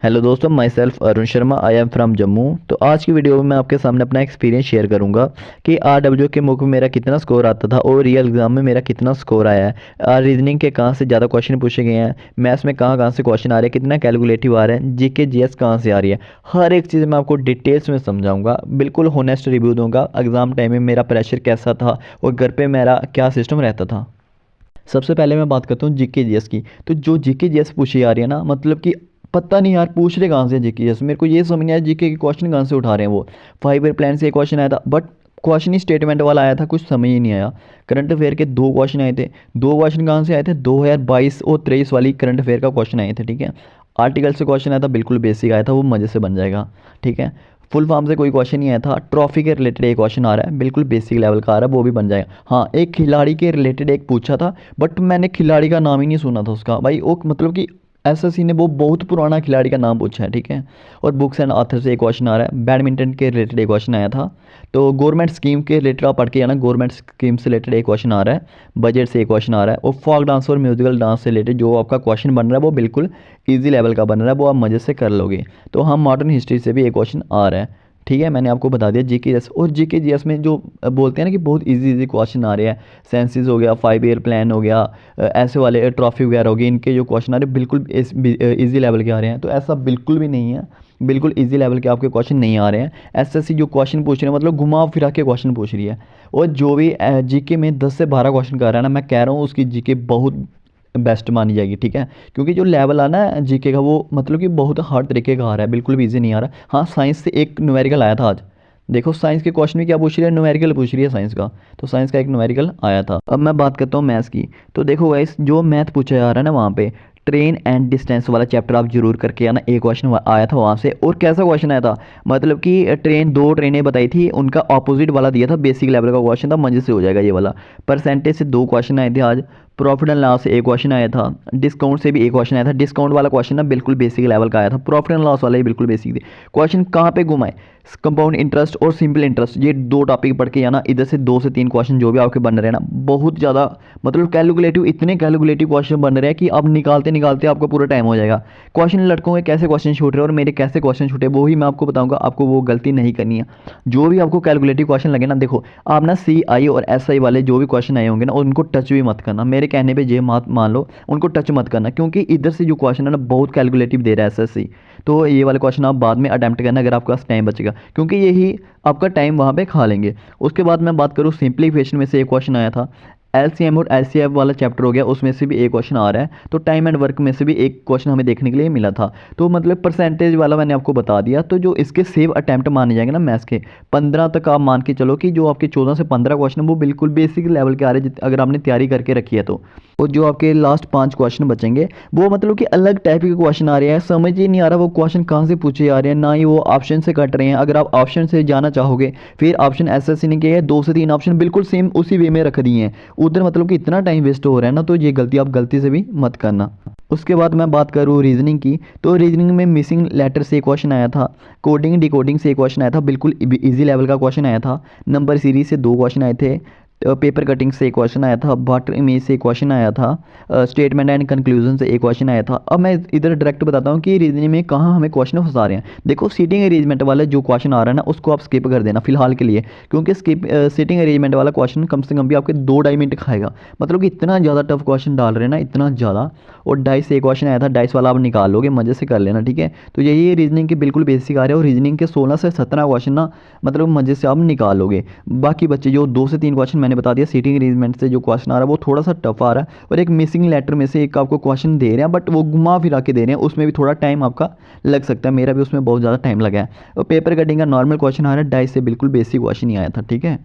Hello दोस्तों, my self Arun Sharma, I am from Jammu. तो आज की वीडियो में मैं आपके सामने अपना एक्सपीरियंस शेयर करूंगा कि RW के मुख में मेरा कितना स्कोर आता था और रियल एग्जाम में मेरा कितना स्कोर आया है। रीजनिंग के कहाँ से ज़्यादा क्वेश्चन पूछे गए हैं, मैथ्स में कहाँ कहाँ से क्वेश्चन आ रहे हैं, कितना कैलकुलेटिव आ रहा है, जीके जीएस कहाँ से आ रही है। हर एक चीज़ मैं आपको डिटेल्स में समझाऊंगा, बिल्कुल होनेस्ट रिव्यू दूंगा। एग्जाम टाइम में मेरा प्रेशर कैसा था और घर पर मेरा क्या सिस्टम रहता था। सबसे पहले मैं बात करता हूँ जीके जीएस की। तो जो जीके जीएस पूछी जा रही है ना, मतलब कि पता नहीं यार पूछ रहे कहाँ से जीके जीएस, मेरे को ये समझ नहीं आया जीके के क्वेश्चन कहाँ से उठा रहे हैं वो। 5 ईयर प्लान से एक क्वेश्चन आया था, बट क्वेश्चन ही स्टेटमेंट वाला आया था, कुछ समझ ही नहीं आया। करंट अफेयर के 2 क्वेश्चन आए थे। 2 क्वेश्चन कहाँ से आए थे, 2022 और 23 वाली करंट अफेयर का क्वेश्चन आए थे, ठीक है। आर्टिकल से क्वेश्चन आया था, बिल्कुल बेसिक आया था, वो मज़े से बन जाएगा, ठीक है। फुल फॉर्म से कोई क्वेश्चन नहीं आया था। ट्रॉफी के रिलेटेड एक क्वेश्चन आ रहा है, बिल्कुल बेसिक लेवल का आ रहा है, वो भी बन जाएगा। हाँ, एक खिलाड़ी के रिलेटेड एक पूछा था, बट मैंने खिलाड़ी का नाम ही नहीं सुना था उसका भाई। वो मतलब कि एसएससी ने वो बहुत पुराना खिलाड़ी का नाम पूछा है, ठीक है। और बुक्स एंड ऑथर से एक क्वेश्चन आ रहा है। बैडमिंटन के रिलेटेड एक क्वेश्चन आया था। तो गवर्नमेंट स्कीम के रिलेटेड आप पढ़ के आना, गवर्नमेंट स्कीम से रिलेटेड एक क्वेश्चन आ रहा है। बजट से एक क्वेश्चन आ रहा है। और फॉक डांस और म्यूजिकल डांस से रिलेटेड जो आपका क्वेश्चन बन रहा है वो बिल्कुल ईजी लेवल का बन रहा है, वो आप मज़े से कर लोगे। तो हम मॉडर्न हिस्ट्री से भी एक क्वेश्चन आ रहा है, ठीक है। मैंने आपको बता दिया जीके जीएस। और जीके जीएस में जो बोलते हैं ना कि बहुत इजी इजी क्वेश्चन आ रहे हैं, सेंसिस हो गया, 5 ईयर प्लान हो गया, ऐसे वाले ट्रॉफी वगैरह हो गई, इनके जो क्वेश्चन आ रहे हैं बिल्कुल इजी लेवल के आ रहे हैं। तो ऐसा बिल्कुल भी नहीं है, बिल्कुल इजी लेवल के आपके क्वेश्चन नहीं आ रहे हैं। एसएससी जो क्वेश्चन पूछ रहे हैं मतलब घुमा फिरा के क्वेश्चन पूछ रही है। और जो भी जीके में 10 से 12 क्वेश्चन कर रहा है ना, मैं कह रहा हूँ उसकी जीके बहुत बेस्ट मानी जाएगी, ठीक है। क्योंकि जो लेवल आना है जीके का वो मतलब कि बहुत हार्ड तरीके का आ रहा है, बिल्कुल भी इजी नहीं आ रहा। हाँ, साइंस से एक न्यूमेरिकल आया था आज। देखो साइंस के क्वेश्चन में क्या पूछ रही है, न्यूमेरिकल पूछ रही है साइंस का। तो साइंस का एक न्यूमेरिकल आया था। अब मैं बात करता हूँ मैथ्स की। तो देखो गाइस, जो मैथ पूछा जा रहा है ना वहाँ पे, ट्रेन एंड डिस्टेंस वाला चैप्टर आप जरूर करके आना। एक क्वेश्चन आया था वहाँ से। और कैसा क्वेश्चन आया था, मतलब कि ट्रेन, 2 ट्रेनें बताई थी, उनका ऑपोजिट वाला दिया था, बेसिक लेवल का क्वेश्चन था, मजे से हो जाएगा ये वाला। परसेंटेज से 2 क्वेश्चन आए थे आज। प्रॉफिट एंड लॉस से एक क्वेश्चन आया था। डिस्काउंट से भी एक क्वेश्चन आया था। डिस्काउंट वाला क्वेश्चन ना बिल्कुल बेसिक लेवल का आया था। प्रॉफिट एंड लॉस वाला ही बिल्कुल बेसिक थे। क्वेश्चन कहाँ पे घुमाए, कंपाउंड इंटरेस्ट और सिंपल इंटरेस्ट, ये 2 टॉपिक पढ़ के आना। इधर से 2 से 3 क्वेश्चन जो भी आपके बन रहे हैं ना, बहुत ज़्यादा मतलब कैलकुलेटिव, इतने कैलकुलेटिव क्वेश्चन बन रहे हैं कि अब निकालते निकालते आपको पूरा टाइम हो जाएगा। क्वेश्चन लड़कों के कैसे क्वेश्चन छूट रहे हैं और मेरे कैसे क्वेश्चन छूटे, वो ही मैं आपको बताऊंगा। आपको वो गलती नहीं करनी है। जो भी आपको कैलकुलेटिव क्वेश्चन लगे ना, देखो आप ना CI और SI वाले जो भी क्वेश्चन आए होंगे ना, उनको टच भी मत करना। मेरे कहने पर ये मत मान लो, उनको टच मत करना, क्योंकि इधर से जो क्वेश्चन है ना बहुत कैलकुलेटिव दे रहा है एसएससी। तो ये वाले क्वेश्चन आप बाद में अटैम्प्ट करना अगर आपके पास टाइम बचेगा, क्योंकि यही आपका टाइम वहाँ पे खा लेंगे। उसके बाद मैं बात करूँ सिंप्लीफिकेशन में से एक क्वेश्चन आया था। LCM और LCF वाला चैप्टर हो गया, उसमें से भी एक क्वेश्चन आ रहा है। तो टाइम एंड वर्क में से भी एक क्वेश्चन हमें देखने के लिए मिला था। तो मतलब परसेंटेज वाला मैंने आपको बता दिया। तो जो इसके सेव अटैम्प्ट माने जाएंगे ना मैथ्स के, 15 तक आप मान के चलो कि जो आपके 14 से 15 क्वेश्चन वो बिल्कुल बेसिक लेवल के आ रहे हैं, अगर आपने तैयारी करके रखी है तो। और जो आपके लास्ट 5 क्वेश्चन बचेंगे वो मतलब कि अलग टाइप के क्वेश्चन आ रहे हैं, समझ ही नहीं आ रहा वो क्वेश्चन कहाँ से पूछे जा रहे हैं, ना ही वो ऑप्शन से कट रहे हैं। अगर आप ऑप्शन से जाना चाहोगे, फिर ऑप्शन एसएससी ने किया है 2 से 3 ऑप्शन बिल्कुल सेम उसी वे में रख दिए हैं, उधर मतलब कि इतना टाइम वेस्ट हो रहा है ना। तो ये गलती आप गलती से भी मत करना। उसके बाद मैं बात करूँ रीजनिंग की। तो रीजनिंग में मिसिंग लेटर से एक क्वेश्चन आया था। कोडिंग डिकोडिंग से एक क्वेश्चन आया था, बिल्कुल इजी लेवल का क्वेश्चन आया था। नंबर सीरीज से 2 क्वेश्चन आए थे। पेपर कटिंग से एक क्वेश्चन आया था। वाटर इमेज से एक क्वेश्चन आया था। स्टेटमेंट एंड कंक्लूजन से एक क्वेश्चन आया था। अब मैं इधर डायरेक्ट बताता हूँ कि रीजनिंग में कहाँ हमें क्वेश्चन फंसा रहे हैं। देखो सीटिंग अरेंजमेंट वाला जो क्वेश्चन आ रहा है ना, उसको आप स्किप कर देना फिलहाल के लिए, क्योंकि सीटिंग अरेंजमेंट वाला क्वेश्चन कम से कम भी आपके 2-2.5 मिनट खाएगा। मतलब कि इतना ज़्यादा टफ क्वेश्चन डाल रहे हैं ना, इतना ज़्यादा। और डाइस से एक क्वेश्चन आया था, डाइस वाला आप निकाल लोगे, मज़े से कर लेना, ठीक है। तो यही रीजनिंग के बिल्कुल बेसिक आ रहे हैं। और रीजनिंग के 16 से 17 क्वेश्चन ना मतलब मज़े से आप निकाल लोगे। बाकी बच्चे जो 2 से 3 क्वेश्चन मैंने बता दिया, सीटिंग अरेंजमेंट से जो क्वेश्चन आ रहा है वो थोड़ा सा टफ आ रहा है। और एक मिसिंग लेटर में से एक आपको क्वेश्चन दे रहे हैं, बट वो घुमा फिरा के दे रहे हैं, उसमें भी थोड़ा टाइम आपका लग सकता है। मेरा भी उसमें बहुत ज़्यादा टाइम लगा है। और पेपर कटिंग का नॉर्मल क्वेश्चन आ रहा है, डाइस से बिल्कुल बेसिक क्वेश्चन ही आया था, ठीक है।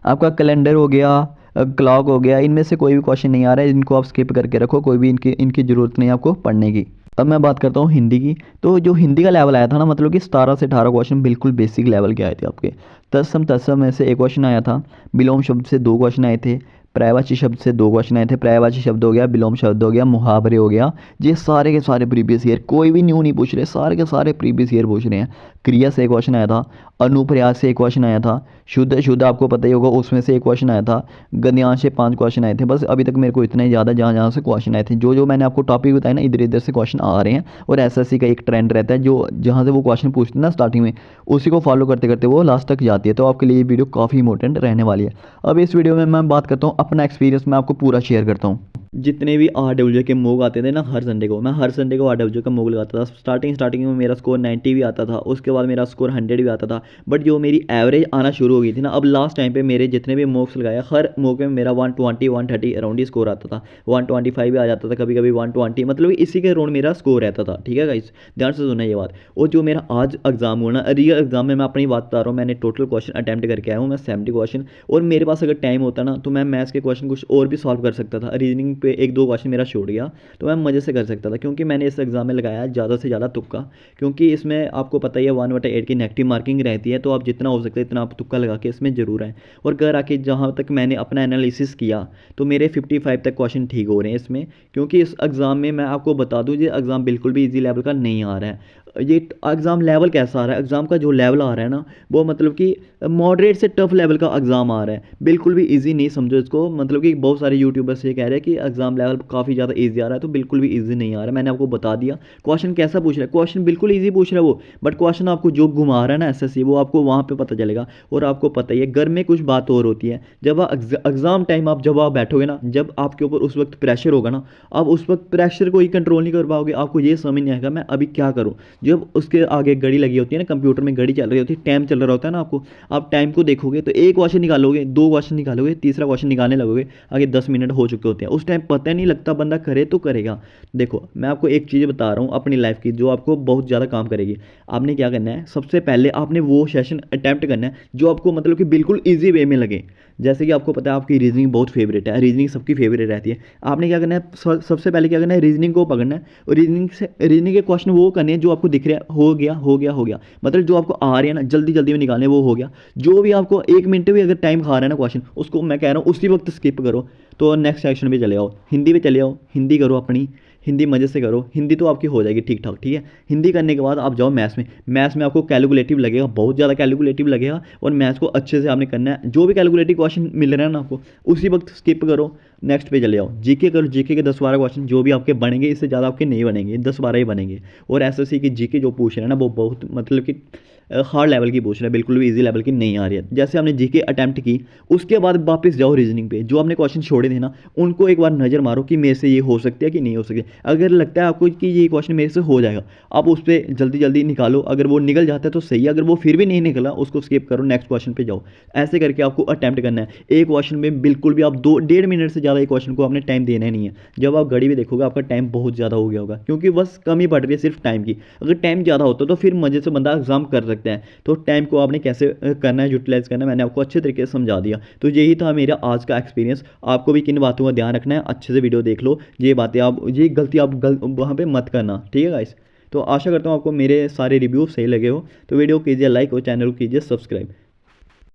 आपका कैलेंडर हो गया, क्लॉक हो गया, इनमें से कोई भी क्वेश्चन नहीं आ रहा है, इनको आप स्किप करके रखो, कोई भी इनकी इनकी ज़रूरत नहीं है आपको पढ़ने की। अब मैं बात करता हूँ हिंदी की। तो जो हिंदी का लेवल आया था ना, मतलब कि 17 से 18 क्वेश्चन बिल्कुल बेसिक लेवल के आए थे आपके। तत्सम तत्सम में से एक क्वेश्चन आया था। विलोम शब्द से 2 क्वेश्चन आए थे। पर्यायवाची शब्द से 2 क्वेश्चन आए थे। पर्यायवाची शब्द हो गया, विलोम शब्द हो गया, मुहावरे हो गया। ये सारे के सारे प्रीवियस ईयर, कोई भी न्यू नहीं पूछ रहे, सारे के सारे प्रीवियस ईयर पूछ रहे हैं। क्रिया से एक क्वेश्चन आया था, अनुप्रयास से एक क्वेश्चन आया था, शुद्ध शुद्ध आपको पता ही होगा उसमें से एक क्वेश्चन आया था, गद्यांश से 5 क्वेश्चन आए थे। बस अभी तक मेरे को इतना ही ज़्यादा जहाँ जहाँ से क्वेश्चन आए थे, जो जो मैंने आपको टॉपिक बताया ना, इधर इधर से क्वेश्चन आ रहे हैं। और एसएससी का एक ट्रेंड रहता है, जो जहाँ से वो क्वेश्चन पूछते हैं ना स्टार्टिंग में, उसी को फॉलो करते करते वो लास्ट तक जाती है। तो आपके लिए ये वीडियो काफ़ी इंपॉर्टेंट रहने वाली है। अब इस वीडियो में मैं बात करता हूँ अपना एक्सपीरियंस, मैं आपको पूरा शेयर करता हूँ। जितने भी RWJ के मोग आते थे ना, हर संडे को मैं हर संडे को RWJ का मोग लगाता था। स्टार्टिंग में मेरा स्कोर 90 भी आता था, उसके बाद मेरा स्कोर 100 भी आता था। बट जो मेरी एवरेज आना शुरू हो गई थी ना, अब लास्ट टाइम पे मेरे जितने भी मोक्स लगाया, हर मोक में मेरा 120 130 अराउंड ही स्कोर आता था। 125 भी आ जाता था, कभी कभी 120, मतलब इसी के अराउंड मेरा स्कोर रहता था। ठीक है गाइस, ध्यान से सुनना ये बात। और जो मेरा आज एग्जाम हुआ ना, रियल एग्जाम में मैं अपनी बात बता रहा हूँ, मैंने टोटल क्वेश्चन अटैम्प्ट करके आया हूँ मैं 70 क्वेश्चन। और मेरे पास अगर टाइम होता ना, तो मैं मैथ्स के क्वेश्चन कुछ और भी सॉल्व कर सकता था। रीजनिंग पे 1-2 क्वेश्चन मेरा छूट गया, तो मैं मज़े से कर सकता था, क्योंकि मैंने इस एग्ज़ाम में लगाया ज़्यादा से ज़्यादा तुक्का। क्योंकि इसमें आपको पता ही है 1/8 की नेगेटिव मार्किंग रहती है, तो आप जितना हो सकता है इतना आप तुक्का लगा के इसमें ज़रूर आए। और घर आके जहाँ तक मैंने अपना एनालिसिस किया, तो मेरे 55 तक क्वेश्चन ठीक हो रहे हैं इसमें। क्योंकि इस एग्ज़ाम में मैं आपको बता दूँ, ये एग्ज़ाम बिल्कुल भी ईजी लेवल का नहीं आ रहा है। ये एग्ज़ाम लेवल कैसा आ रहा है, एग्ज़ाम का जो लेवल आ रहा है ना, वो मतलब कि मॉडरेट से टफ लेवल का एग्ज़ाम आ रहा है। बिल्कुल भी इजी नहीं समझो इसको। मतलब कि बहुत सारे यूट्यूबर्स ये कह रहे हैं कि एग्ज़ाम लेवल काफ़ी ज़्यादा इजी आ रहा है, तो बिल्कुल भी इजी नहीं आ रहा है। मैंने आपको बता दिया क्वेश्चन कैसा पूछ रहा है। क्वेश्चन बिल्कुल ईजी पूछ रहा है वो, बट क्वेश्चन आपको जो घुमा रहा है ना एसएससी, वो आपको वहाँ पे पता चलेगा। और आपको पता ही है, घर में कुछ बात और होती है, जब एग्ज़ाम टाइम जब आप बैठोगे ना, जब आपके ऊपर उस वक्त प्रेशर होगा ना, आप उस वक्त प्रेशर को ही कंट्रोल नहीं कर पाओगे। आपको ये समझ नहीं आएगा मैं अभी क्या करूँ। जब उसके आगे घड़ी लगी होती है ना, कंप्यूटर में घड़ी चल रही होती है, टाइम चल रहा होता है ना, आपको आप टाइम को देखोगे तो एक क्वेश्चन निकालोगे, 2 क्वेश्चन निकालोगे, तीसरा क्वेश्चन निकालने लगोगे, आगे 10 मिनट हो चुके होते हैं। उस टाइम पता नहीं लगता, बंदा करे तो करेगा। देखो मैं आपको एक चीज़ बता रहा हूँ अपनी लाइफ की, जो आपको बहुत ज़्यादा काम करेगी। आपने क्या करना है, सबसे पहले आपने वो सेशन अटैम्प्ट करना है जो आपको मतलब कि बिल्कुल ईजी वे में लगे। जैसे कि आपको पता है आपकी रीजनिंग बहुत फेवरेट है, रीजनिंग सबकी फेवरेट रहती है। आपने क्या करना है, सबसे पहले क्या करना है, रीजनिंग को पकड़ना है। और रीजनिंग के क्वेश्चन वो करने हैं जो आपको दिख रहा है, हो गया, मतलब जो आपको आ रहे हैं ना, जल्दी जल्दी में निकालने, वो हो गया। जो भी आपको 1 मिनट भी अगर टाइम खा रहा है ना क्वेश्चन, उसको मैं कह रहा हूँ उसी वक्त स्किप करो। तो नेक्स्ट सेक्शन पे चले आओ, हिंदी पे चले आओ, हिंदी करो अपनी, हिंदी मज़े से करो। हिंदी तो आपकी हो जाएगी ठीक ठाक, ठीक है। हिंदी करने के बाद आप जाओ मैथ्स में। मैथ्स में आपको कैलकुलेटिव लगेगा, बहुत ज़्यादा कैलकुलेटिव लगेगा, और मैथ्स को अच्छे से आपने करना है। जो भी कैलकुलेटिव क्वेश्चन मिल रहे हैं ना आपको, उसी वक्त स्किप करो, नेक्स्ट पे चले आओ। जीके करो, जीके के 10-12 क्वेश्चन जो भी आपके बनेंगे, इससे ज़्यादा आपके नहीं बनेंगे, 10-12 ही बनेंगे। और एसएससी की जीके जो पूछ रहे हैं ना, वो बहुत मतलब कि हार्ड लेवल की पूछ रहे हैं, बिल्कुल भी इजी लेवल की नहीं आ रही है। जैसे आपने जीके अटैम्प्ट की, उसके बाद वापस जाओ रीजनिंग पे, जो आपने क्वेश्चन छोड़े थे ना, उनको एक बार नज़र मारो कि मेरे से ये हो सकती है कि नहीं हो सकती। अगर लगता है आपको कि ये क्वेश्चन मेरे से हो जाएगा, आप उस पर जल्दी जल्दी निकालो। अगर वो निकल जाता है तो सही है, अगर वो फिर भी नहीं निकला, उसको स्किप करो, नेक्स्ट क्वेश्चन पे जाओ। ऐसे करके आपको अटैम्प्ट करना है। एक क्वेश्चन में बिल्कुल भी आप 2-1.5 मिनट से ज़्यादा एक क्वेश्चन को आपने टाइम देना ही नहीं है। जब आप घड़ी भी देखोगे, आपका टाइम बहुत ज़्यादा हो गया होगा, क्योंकि बस कम ही पड़ रही है सिर्फ टाइम की। अगर टाइम ज़्यादा होता तो फिर मज़े से बंदा एग्जाम कर सकता है। तो टाइम को आपने कैसे करना है, यूटिलाइज़ करना है, मैंने आपको अच्छे तरीके से समझा दिया। तो यही था मेरा आज का एक्सपीरियंस। आपको भी किन बातों का ध्यान रखना है, अच्छे से वीडियो देख लो। ये बातें आप, ये गलती आप वहाँ पे मत करना, ठीक है गाइस। तो आशा करता हूँ आपको मेरे सारे रिव्यू सही लगे हो। तो वीडियो कीजिए लाइक और चैनल को कीजिए सब्सक्राइब।